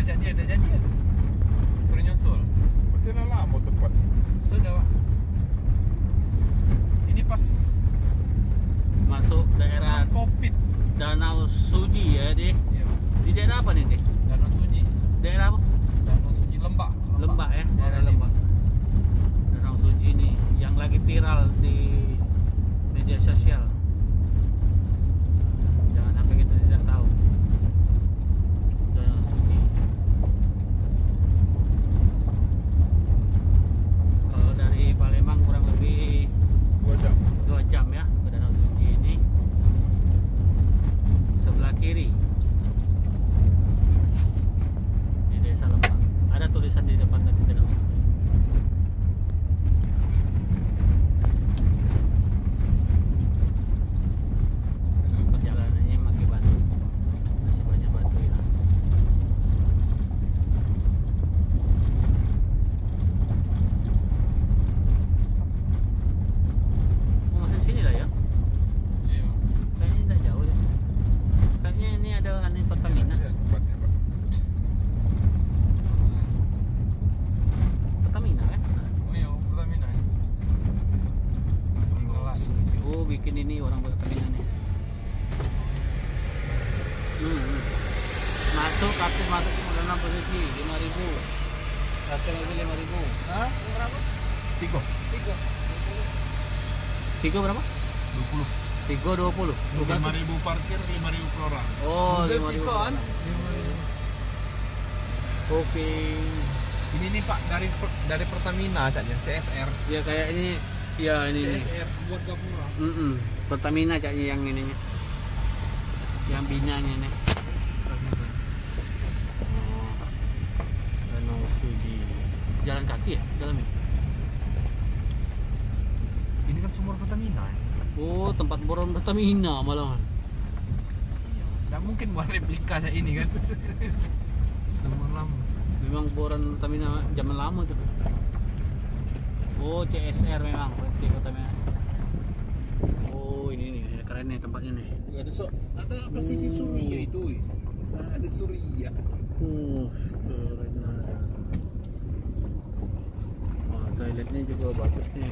ajak dia suruh nyusul. Berarti lama tepat. Sudah Pak. Ini pas masuk daerah Covid. Danau Suji ya, Dek. Iya. Di daerah apa nih, Dek? Danau Suji. Daerah apa? Danau Suji Lembak. Lembak ya, daerah Lembak. Danau Suji ini yang lagi viral di media sosial. Jangan sampai kita tidak tahu. Danau Suji. Kalau dari Palembang kurang lebih 2 jam. 2 jam ya ke Danau Suji ini. Sebelah kiri di Desa Lembang. Ada tulisan di depan tadi Danau Suji. Perjalanannya pakai batu, masih banyak batu ya. Oh, masih sini lah ya. Iya. Kayaknya tidak jauh deh. Kayaknya ini ada aneh Pertamina. Ya, tempatnya, Pak. Pertamina kan? Oh iya, Pertamina. Kelas. Oh, bikin ini orang Pertamina nih. Masuk kartu masuk ke posisi 5.000. Kartu lagi 5.000. Hah? Berapa? 3. 3. Tiga berapa? 20. 3.20. Bukan 5.000 parkir, 5.000 per orang. Oh, Udah 5.000. sih, kan? Oke. Ini nih Pak dari Pertamina caknya CSR. Ya kayak ini, ya ini nih. CSR buat Gapura. Pertamina kayaknya yang ininya. Yang binanya nih. Oh. Danau Suji. Jalan kaki ya dalamnya? Ini kan sumur Pertamina. Oh, tempat boron Pertamina malahan. Nggak mungkin buat replika kayak ini kan. Sumur lama. Memang boron Pertamina zaman lama tuh. Oh, CSR memang berarti Pertamina. Oh, ini nih keren nih tempatnya nih. Ada pesisir Suria itu. Ada Suria. Keren. Wah, toiletnya juga bagus nih,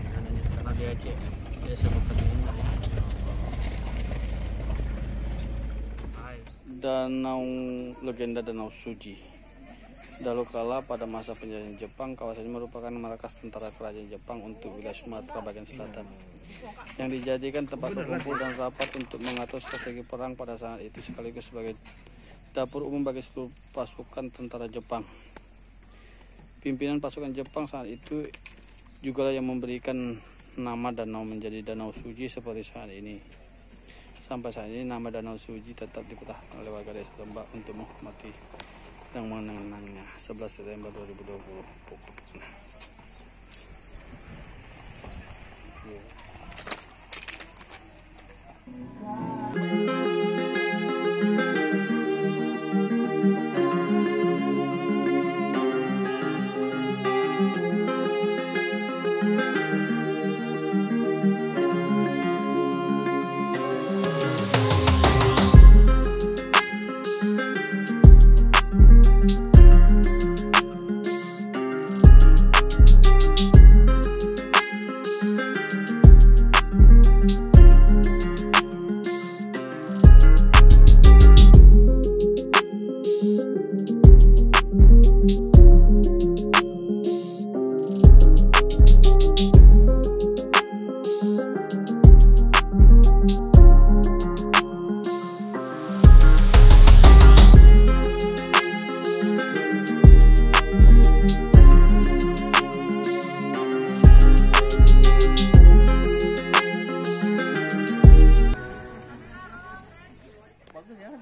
karena dia Aceh. Dia sebut Pertamina ya. Danau legenda Danau Suji. Dahulu kala pada masa penjajahan Jepang, kawasan ini merupakan markas tentara kerajaan Jepang untuk wilayah Sumatera bagian selatan, yang dijadikan tempat berkumpul dan rapat untuk mengatur strategi perang pada saat itu, sekaligus sebagai dapur umum bagi seluruh pasukan tentara Jepang. Pimpinan pasukan Jepang saat itu juga yang memberikan nama danau menjadi Danau Suji seperti saat ini. Sampai saat ini nama Danau Suji tetap dipertahankan oleh warga desa Lembak untuk menghormati dan mengenangnya. 11 September 2020.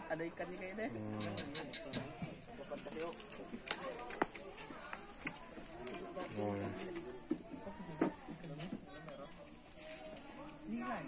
Ada ikannya kayaknya deh. Oh, ya. Ini kan